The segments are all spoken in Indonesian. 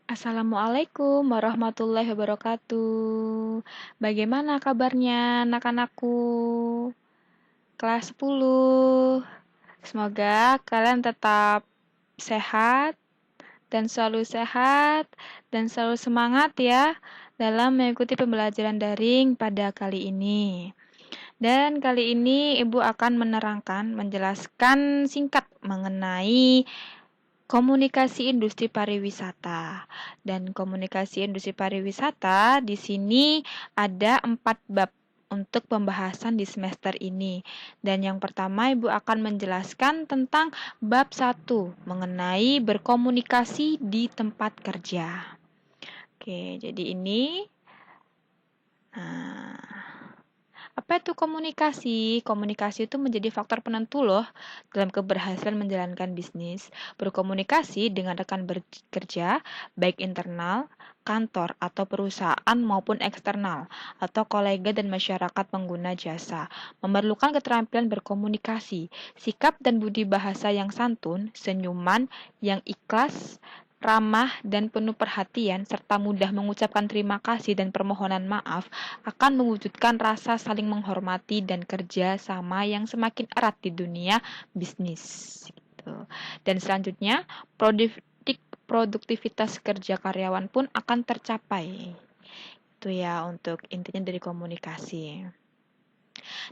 Assalamualaikum warahmatullahi wabarakatuh. Bagaimana kabarnya anak-anakku? Kelas 10. Semoga kalian tetap sehat dan selalu semangat ya dalam mengikuti pembelajaran daring pada kali ini. Dan kali ini Ibu akan menjelaskan singkat mengenai komunikasi industri pariwisata. Dan komunikasi industri pariwisata di sini ada 4 bab untuk pembahasan di semester ini. Dan yang pertama Ibu akan menjelaskan tentang bab 1 mengenai berkomunikasi di tempat kerja. Oke, jadi ini apa itu komunikasi? Komunikasi itu menjadi faktor penentu loh dalam keberhasilan menjalankan bisnis. Berkomunikasi dengan rekan bekerja, baik internal, kantor, atau perusahaan maupun eksternal, atau kolega dan masyarakat pengguna jasa. Memerlukan keterampilan berkomunikasi, sikap dan budi bahasa yang santun, senyuman yang ikhlas, ramah dan penuh perhatian, serta mudah mengucapkan terima kasih dan permohonan maaf akan mewujudkan rasa saling menghormati dan kerja sama yang semakin erat di dunia bisnis. Gitu. Dan selanjutnya, produktivitas kerja karyawan pun akan tercapai. Itu ya untuk intinya dari komunikasi.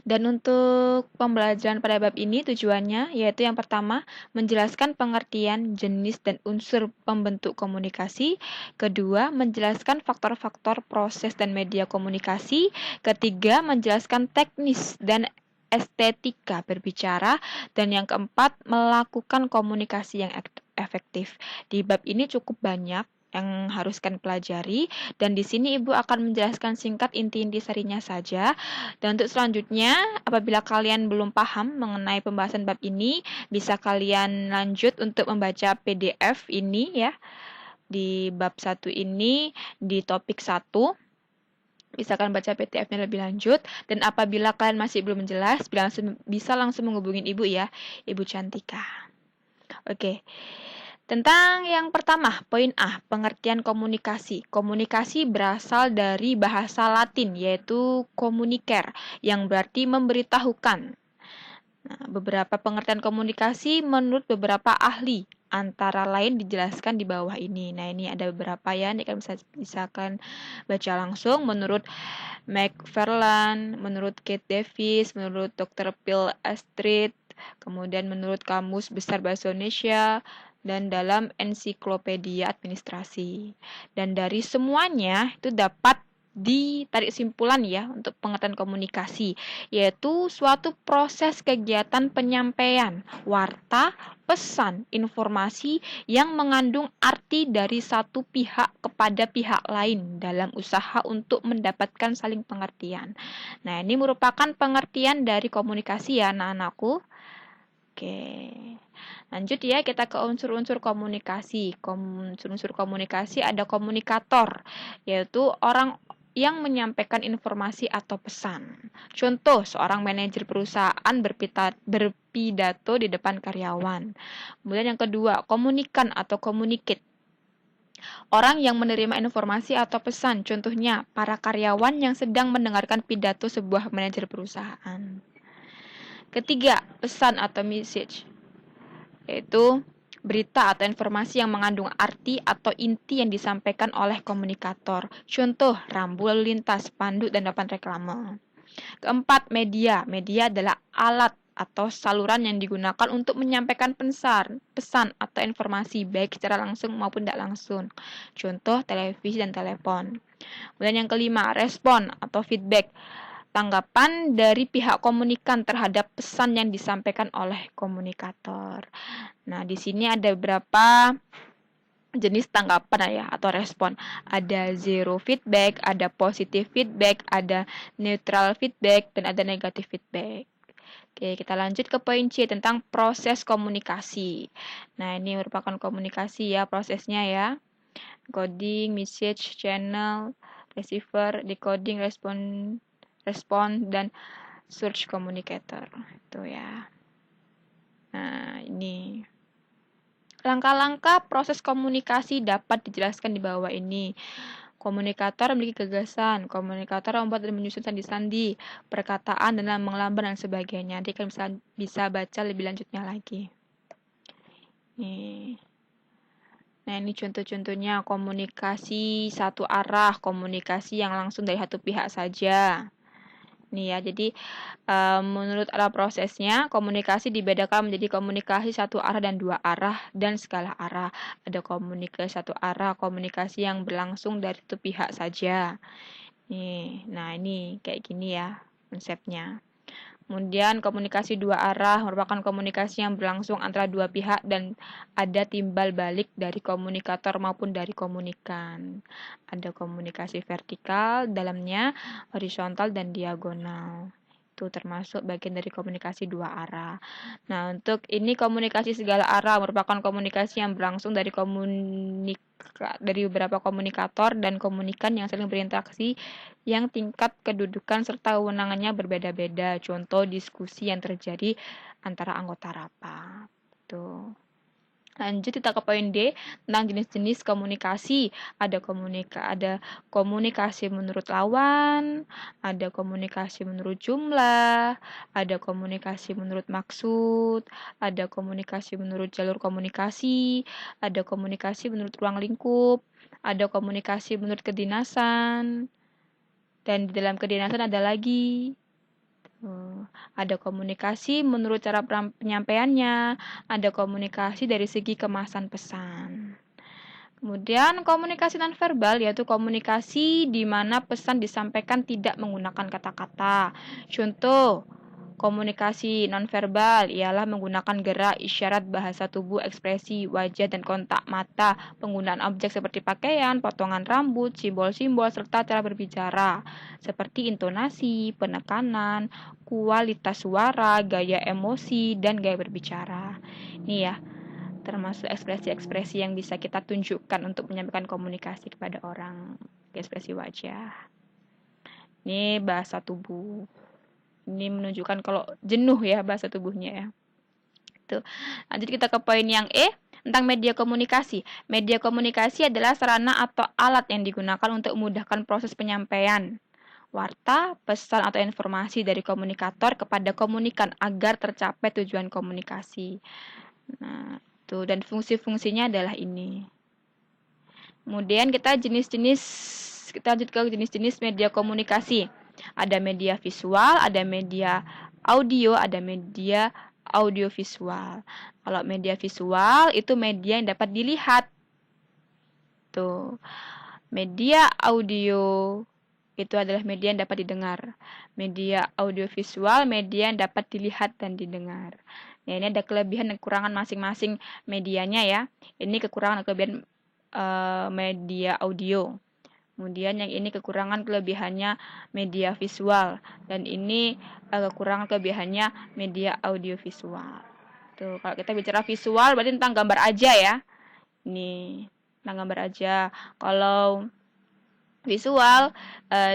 Dan untuk pembelajaran pada bab ini tujuannya yaitu yang pertama, menjelaskan pengertian, jenis, dan unsur pembentuk komunikasi. Kedua, menjelaskan faktor-faktor proses dan media komunikasi. Ketiga, menjelaskan teknis dan estetika berbicara. Dan yang keempat, melakukan komunikasi yang efektif. Di bab ini cukup banyak yang harus kalian pelajari, dan di sini Ibu akan menjelaskan singkat inti-inti serinya saja. Dan untuk selanjutnya, apabila kalian belum paham mengenai pembahasan bab ini, bisa kalian lanjut untuk membaca PDF ini ya. Di bab 1 ini, di topik 1, bisa kalian baca PDF-nya lebih lanjut. Dan apabila kalian masih belum jelas, bisa langsung menghubungin Ibu ya, Ibu Cantika. Oke. Tentang yang pertama, poin A, pengertian komunikasi. Komunikasi berasal dari bahasa Latin, yaitu communicare, yang berarti memberitahukan. Nah, beberapa pengertian komunikasi menurut beberapa ahli, antara lain dijelaskan di bawah ini. Nah, ini ada beberapa ya, ini kan bisa kan baca langsung. Menurut McFarland, menurut Kate Davis, menurut Dr. Phil Astrid, kemudian menurut Kamus Besar Bahasa Indonesia, dan dalam ensiklopedia administrasi. Dan dari semuanya itu dapat ditarik simpulan ya untuk pengertian komunikasi, yaitu suatu proses kegiatan penyampaian warta, pesan, informasi yang mengandung arti dari satu pihak kepada pihak lain dalam usaha untuk mendapatkan saling pengertian. Nah, ini merupakan pengertian dari komunikasi ya anak-anakku. Oke. Lanjut ya, kita ke unsur-unsur komunikasi. Unsur-unsur komunikasi ada komunikator, yaitu orang yang menyampaikan informasi atau pesan. Contoh, seorang manajer perusahaan berpidato di depan karyawan. Kemudian yang kedua, komunikan atau communicate. Orang yang menerima informasi atau pesan, contohnya para karyawan yang sedang mendengarkan pidato sebuah manajer perusahaan. Ketiga, pesan atau message, yaitu berita atau informasi yang mengandung arti atau inti yang disampaikan oleh komunikator. Contoh, rambu lalu lintas, spanduk, dan papan reklame. Keempat, media. Media adalah alat atau saluran yang digunakan untuk menyampaikan pesan atau informasi, baik secara langsung maupun tidak langsung. Contoh, televisi dan telepon. Kemudian yang kelima, respon atau feedback. Tanggapan dari pihak komunikan terhadap pesan yang disampaikan oleh komunikator. Nah, di sini ada beberapa jenis tanggapan ya atau respon. Ada zero feedback, ada positive feedback, ada neutral feedback, dan ada negative feedback. Oke, kita lanjut ke poin C tentang proses komunikasi. Nah, ini merupakan komunikasi ya prosesnya ya. Coding, message, channel, receiver, decoding, respon, dan search communicator. Itu ya. Nah, ini. Langkah-langkah proses komunikasi dapat dijelaskan di bawah ini. Komunikator memiliki gagasan, komunikator membuat dan menyusun sandi-sandi, perkataan dan lambang-lambang dan sebagainya. Nanti kalian bisa baca lebih lanjutnya lagi. Nih. Nah, ini contoh-contohnya komunikasi satu arah, komunikasi yang langsung dari satu pihak saja. Nih ya, jadi menurut arah prosesnya, komunikasi dibedakan menjadi komunikasi satu arah dan dua arah dan segala arah. Ada komunikasi satu arah, komunikasi yang berlangsung dari satu pihak saja. Nih, nah ini kayak gini ya konsepnya. Kemudian komunikasi dua arah merupakan komunikasi yang berlangsung antara dua pihak dan ada timbal balik dari komunikator maupun dari komunikan. Ada komunikasi vertikal, dalamnya horizontal dan diagonal. Itu termasuk bagian dari komunikasi dua arah. Nah, untuk ini komunikasi segala arah merupakan komunikasi yang berlangsung dari beberapa komunikator dan komunikan yang saling berinteraksi yang tingkat kedudukan serta kewenangannya berbeda-beda. Contoh diskusi yang terjadi antara anggota rapat. Tuh. Lanjut kita ke poin D tentang jenis-jenis komunikasi. Ada komunikasi menurut lawan, ada komunikasi menurut jumlah, ada komunikasi menurut maksud, ada komunikasi menurut jalur komunikasi, ada komunikasi menurut ruang lingkup, ada komunikasi menurut kedinasan, dan di dalam kedinasan ada lagi ada komunikasi menurut cara penyampaiannya, ada komunikasi dari segi kemasan pesan. Kemudian komunikasi nonverbal yaitu komunikasi di mana pesan disampaikan tidak menggunakan kata-kata. Contoh, komunikasi nonverbal ialah menggunakan gerak, isyarat, bahasa tubuh, ekspresi wajah, dan kontak mata, penggunaan objek seperti pakaian, potongan rambut, simbol-simbol, serta cara berbicara, seperti intonasi, penekanan, kualitas suara, gaya emosi, dan gaya berbicara. Ini ya, termasuk ekspresi-ekspresi yang bisa kita tunjukkan untuk menyampaikan komunikasi kepada orang, ekspresi wajah. Ini bahasa tubuh. Ini menunjukkan kalau jenuh ya bahasa tubuhnya ya. Tuh. Lanjut kita ke poin yang E tentang media komunikasi. Media komunikasi adalah sarana atau alat yang digunakan untuk memudahkan proses penyampaian warta, pesan atau informasi dari komunikator kepada komunikan agar tercapai tujuan komunikasi. Nah, tuh dan fungsi-fungsinya adalah ini. Kemudian kita lanjut ke jenis-jenis media komunikasi. Ada media visual, ada media audio, ada media audiovisual. Kalau media visual itu media yang dapat dilihat. Tuh. Media audio itu adalah media yang dapat didengar. Media audiovisual, media yang dapat dilihat dan didengar. Nah, ini ada kelebihan dan kekurangan masing-masing medianya ya. Ini kekurangan dan kelebihan media audio. Kemudian yang ini kekurangan kelebihannya media visual dan ini kekurangan kelebihannya media audiovisual. Tuh, kalau kita bicara visual berarti tentang gambar aja ya. Ini tentang gambar aja. Kalau visual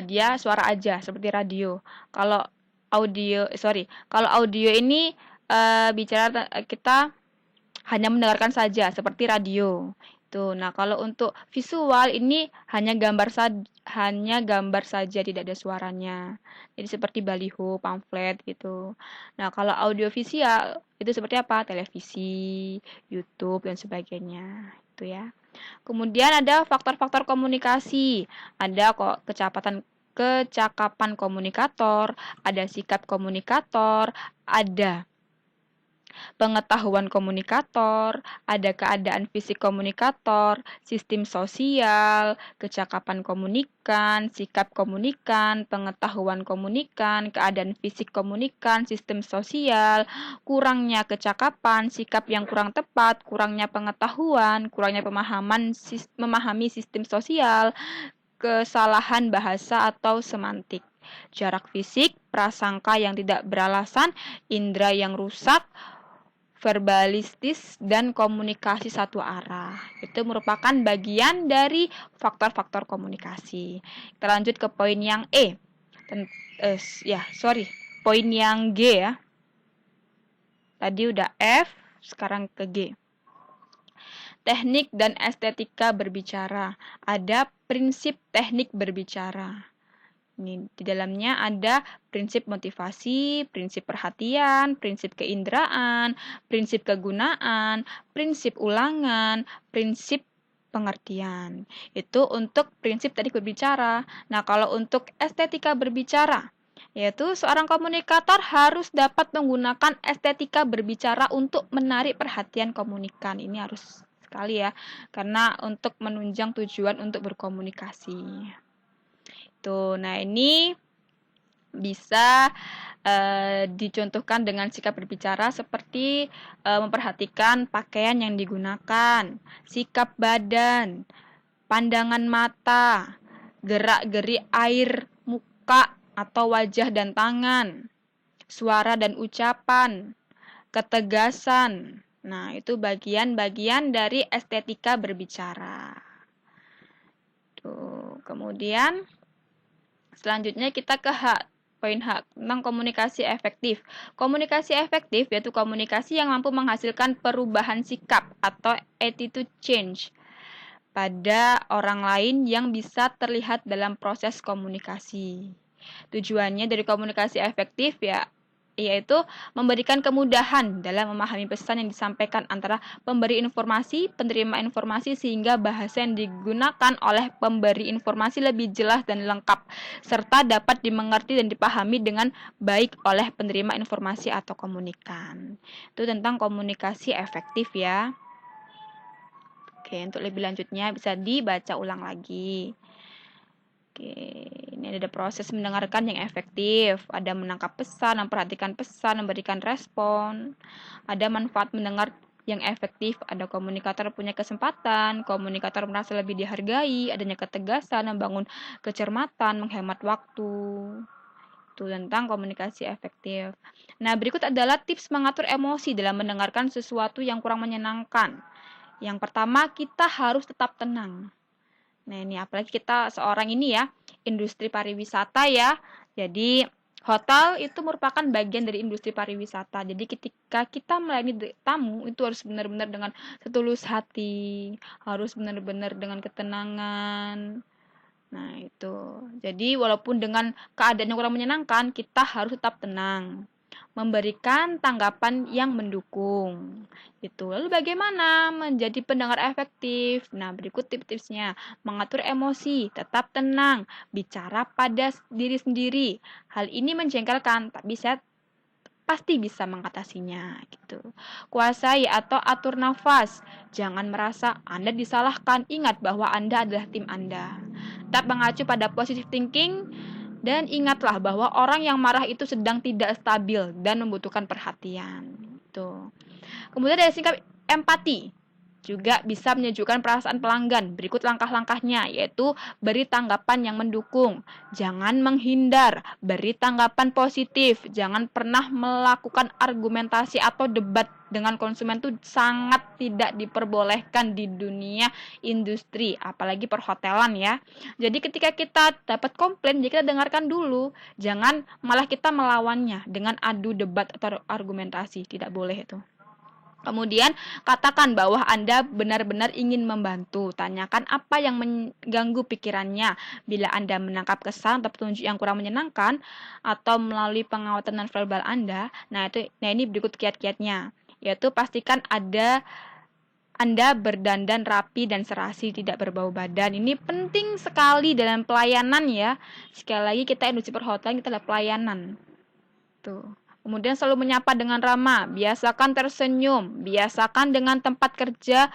dia suara aja seperti radio. Kalau audio ini bicara kita hanya mendengarkan saja seperti radio. Tuh, nah kalau untuk visual ini hanya gambar saja tidak ada suaranya. Jadi seperti baliho, pamflet gitu. Nah, kalau audiovisual itu seperti apa? Televisi, YouTube dan sebagainya. Itu ya. Kemudian ada faktor-faktor komunikasi. Ada kok kecakapan komunikator, ada sikap komunikator, ada pengetahuan komunikator, ada keadaan fisik komunikator, sistem sosial, kecakapan komunikan, sikap komunikan, pengetahuan komunikan, keadaan fisik komunikan, sistem sosial, kurangnya kecakapan, sikap yang kurang tepat, kurangnya pengetahuan, kurangnya memahami sistem sosial, kesalahan bahasa atau semantik. Jarak fisik, prasangka yang tidak beralasan, indera yang rusak, verbalistis, dan komunikasi satu arah. Itu merupakan bagian dari faktor-faktor komunikasi. Kita lanjut ke poin yang E. Poin yang G ya. Tadi udah F, sekarang ke G. teknik dan estetika berbicara. Ada prinsip teknik berbicara. Ini di dalamnya ada prinsip motivasi, prinsip perhatian, prinsip keinderaan, prinsip kegunaan, prinsip ulangan, prinsip pengertian. Itu untuk prinsip tadi berbicara. Nah, kalau untuk estetika berbicara, yaitu seorang komunikator harus dapat menggunakan estetika berbicara untuk menarik perhatian komunikan. Ini harus sekali ya, karena untuk menunjang tujuan untuk berkomunikasi. Tuh, nah ini bisa dicontohkan dengan sikap berbicara seperti memperhatikan pakaian yang digunakan, sikap badan, pandangan mata, gerak-gerik air muka atau wajah dan tangan, suara dan ucapan, ketegasan. Nah, itu bagian-bagian dari estetika berbicara. Tuh, kemudian selanjutnya kita ke poin H tentang komunikasi efektif. Komunikasi efektif yaitu komunikasi yang mampu menghasilkan perubahan sikap atau attitude change pada orang lain yang bisa terlihat dalam proses komunikasi. Tujuannya dari komunikasi efektif yaitu memberikan kemudahan dalam memahami pesan yang disampaikan antara pemberi informasi, penerima informasi sehingga bahasa yang digunakan oleh pemberi informasi lebih jelas dan lengkap serta dapat dimengerti dan dipahami dengan baik oleh penerima informasi atau komunikan. Itu tentang komunikasi efektif ya. Oke, untuk lebih lanjutnya bisa dibaca ulang lagi. Oke, ini ada proses mendengarkan yang efektif, ada menangkap pesan, memperhatikan pesan, memberikan respon, ada manfaat mendengar yang efektif, ada komunikator punya kesempatan, komunikator merasa lebih dihargai, adanya ketegasan, membangun kecermatan, menghemat waktu. Itu tentang komunikasi efektif. Nah, berikut adalah tips mengatur emosi dalam mendengarkan sesuatu yang kurang menyenangkan. Yang pertama, kita harus tetap tenang. Nah, ini apalagi kita seorang ini ya, industri pariwisata ya. Jadi, hotel itu merupakan bagian dari industri pariwisata. Jadi, ketika kita melayani tamu, itu harus benar-benar dengan setulus hati, harus benar-benar dengan ketenangan. Nah, itu. Jadi, walaupun dengan keadaan yang kurang menyenangkan, kita harus tetap tenang. Memberikan tanggapan yang mendukung. Itu. Lalu bagaimana menjadi pendengar efektif? Nah, berikut tips-tipsnya. Mengatur emosi, tetap tenang, bicara pada diri sendiri. Hal ini menjengkelkan, tapi saya pasti bisa mengatasinya gitu. Kuasai atau atur nafas. Jangan merasa Anda disalahkan. Ingat bahwa Anda adalah tim Anda. Tetap mengacu pada positive thinking. Dan ingatlah bahwa orang yang marah itu sedang tidak stabil dan membutuhkan perhatian. Tuh. Kemudian ada sikap empati. Juga bisa menyejukkan perasaan pelanggan. Berikut langkah-langkahnya, yaitu beri tanggapan yang mendukung. Jangan menghindar, beri tanggapan positif. Jangan pernah melakukan argumentasi atau debat dengan konsumen itu sangat tidak diperbolehkan di dunia industri, apalagi perhotelan ya. Jadi ketika kita dapat komplain, jadi kita dengarkan dulu. Jangan malah kita melawannya dengan adu debat atau argumentasi, tidak boleh itu. Kemudian, katakan bahwa Anda benar-benar ingin membantu. Tanyakan apa yang mengganggu pikirannya. Bila Anda menangkap kesan atau petunjuk yang kurang menyenangkan, atau melalui pengawasan nonverbal Anda, nah ini berikut kiat-kiatnya. Yaitu pastikan Anda berdandan rapi dan serasi, tidak berbau badan. Ini penting sekali dalam pelayanan ya. Sekali lagi kita industri perhotelan, kita adalah pelayanan. Tuh. Kemudian selalu menyapa dengan ramah, biasakan tersenyum, biasakan dengan tempat kerja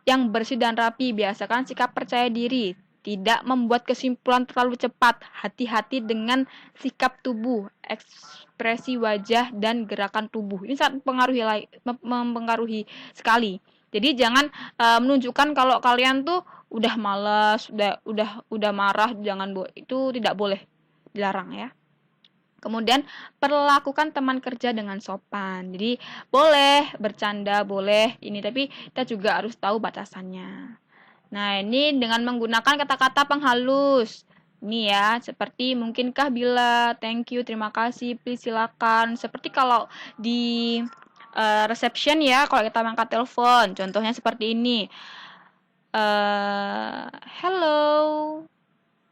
yang bersih dan rapi, biasakan sikap percaya diri, tidak membuat kesimpulan terlalu cepat, hati-hati dengan sikap tubuh, ekspresi wajah, dan gerakan tubuh. Ini sangat mempengaruhi sekali. Jadi jangan menunjukkan kalau kalian tuh udah malas, udah marah, itu tidak boleh, dilarang ya. Kemudian perlakukan teman kerja dengan sopan. Jadi boleh bercanda, boleh ini, tapi kita juga harus tahu batasannya. Nah, ini dengan menggunakan kata-kata penghalus. Ini ya, seperti mungkinkah bila, thank you, terima kasih, please, silakan. Seperti kalau di reception ya, kalau kita angkat telepon. Contohnya seperti ini. Hello,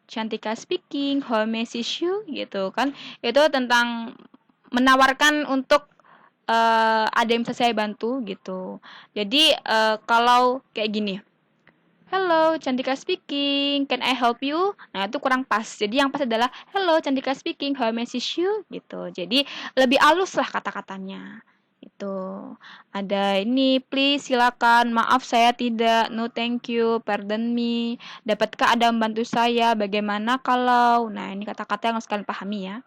Cantika speaking, how may I assist you? Gitu kan. Itu tentang menawarkan untuk ada yang bisa saya bantu gitu. Jadi kalau kayak gini. Hello, Cantika speaking. Can I help you? Nah, itu kurang pas. Jadi yang pas adalah Hello, Cantika speaking. How may I assist you? Gitu. Jadi lebih halus lah kata-katanya. Itu. Ada ini, please silakan. Maaf saya tidak. No, thank you. Pardon me. Dapatkah Anda membantu saya? Bagaimana kalau? Nah, ini kata-kata yang harus kalian pahami ya.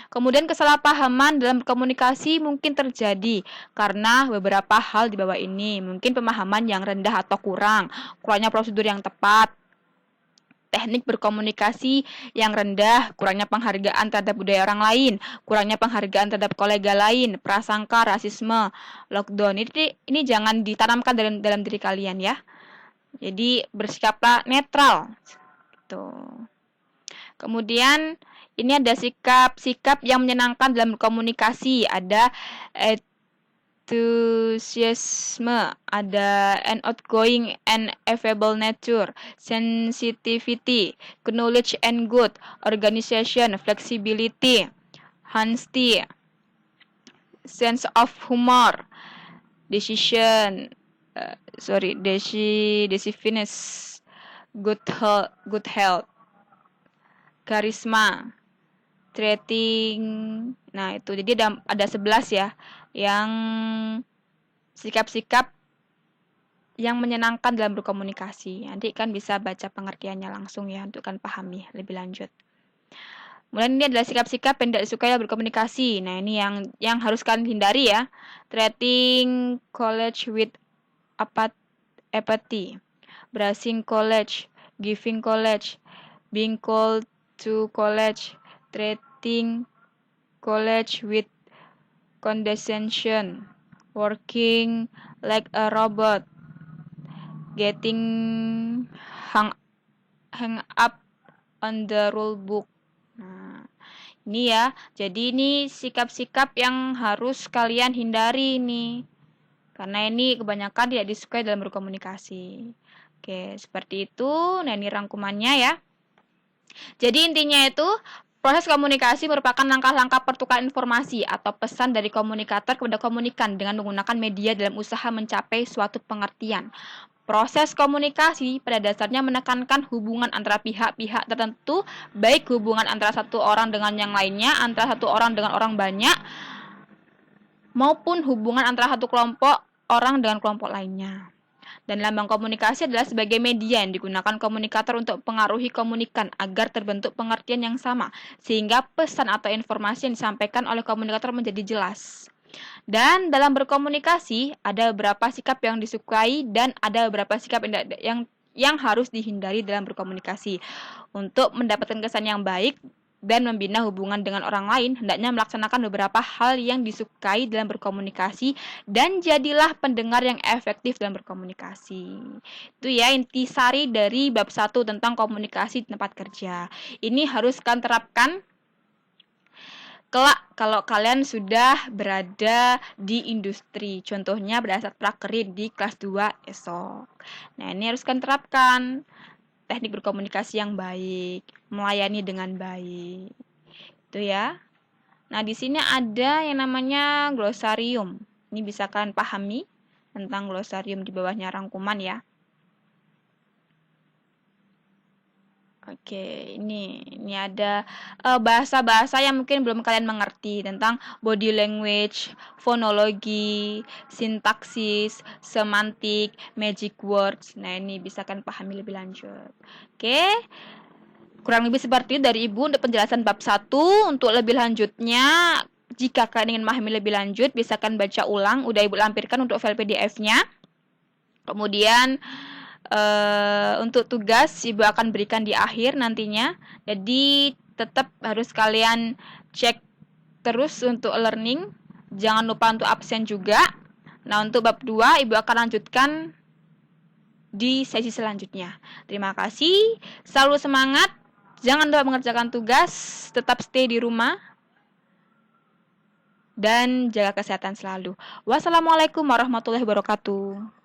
Kemudian kesalahpahaman dalam komunikasi mungkin terjadi karena beberapa hal di bawah ini. Mungkin pemahaman yang rendah atau kurangnya prosedur yang tepat, teknik berkomunikasi yang rendah, kurangnya penghargaan terhadap budaya orang lain, kurangnya penghargaan terhadap kolega lain, prasangka, rasisme, lockdown. Ini jangan ditanamkan dalam diri kalian ya. Jadi bersikaplah netral. Gitu. Kemudian ini ada sikap yang menyenangkan dalam komunikasi, ada enthusiasme, ada an outgoing and affable nature, sensitivity, knowledge and good, organization, flexibility, honesty, sense of humor, decisiveness, good health, karisma, treating. Nah, itu jadi ada 11 ya yang sikap-sikap yang menyenangkan dalam berkomunikasi. Nanti kan bisa baca pengertiannya langsung ya untuk kan pahami lebih lanjut. Kemudian ini adalah sikap-sikap yang tidak disukai dalam berkomunikasi. Nah, ini yang harus kalian hindari ya. Treating college with apathy, brushing college, giving college, being called to college, treating college with condescension, working like a robot, getting hang up on the rule book. Nah, ini ya. Jadi ini sikap-sikap yang harus kalian hindari ini. Karena ini kebanyakan tidak disukai dalam berkomunikasi. Oke, seperti itu. Nah, ini rangkumannya ya. Jadi intinya itu proses komunikasi merupakan langkah-langkah pertukaran informasi atau pesan dari komunikator kepada komunikan dengan menggunakan media dalam usaha mencapai suatu pengertian. Proses komunikasi pada dasarnya menekankan hubungan antara pihak-pihak tertentu, baik hubungan antara satu orang dengan yang lainnya, antara satu orang dengan orang banyak, maupun hubungan antara satu kelompok orang dengan kelompok lainnya. Dan lambang komunikasi adalah sebagai media yang digunakan komunikator untuk pengaruhi komunikan agar terbentuk pengertian yang sama, sehingga pesan atau informasi yang disampaikan oleh komunikator menjadi jelas. Dan dalam berkomunikasi, ada beberapa sikap yang disukai dan ada beberapa sikap yang harus dihindari dalam berkomunikasi. Untuk mendapatkan kesan yang baik dan membina hubungan dengan orang lain, hendaknya melaksanakan beberapa hal yang disukai dalam berkomunikasi dan jadilah pendengar yang efektif dalam berkomunikasi. Itu ya intisari dari bab 1 tentang komunikasi di tempat kerja. Ini harus kalian terapkan kelak kalau kalian sudah berada di industri. Contohnya pada saat prakerin di kelas 2 esok. Nah, ini harus kalian terapkan. Teknik berkomunikasi yang baik, melayani dengan baik. Itu ya. Nah, di sini ada yang namanya glosarium. Ini bisa kalian pahami tentang glosarium di bawahnya rangkuman ya. Oke, ini ada bahasa-bahasa yang mungkin belum kalian mengerti tentang body language, fonologi, sintaksis, semantik, magic words. Nah, ini bisa kalian pahami lebih lanjut. Oke. Kurang lebih seperti itu dari Ibu untuk penjelasan bab 1. Untuk lebih lanjutnya, jika kalian ingin memahami lebih lanjut, bisa kalian baca ulang. Udah Ibu lampirkan untuk file PDF-nya. Kemudian untuk tugas Ibu akan berikan di akhir nantinya. Jadi tetap harus kalian cek terus untuk learning. Jangan lupa untuk absen juga. Nah, untuk bab 2 Ibu akan lanjutkan di sesi selanjutnya. Terima kasih. Selalu semangat. Jangan lupa mengerjakan tugas. Tetap stay di rumah. dan jaga kesehatan selalu. Wassalamualaikum warahmatullahi wabarakatuh.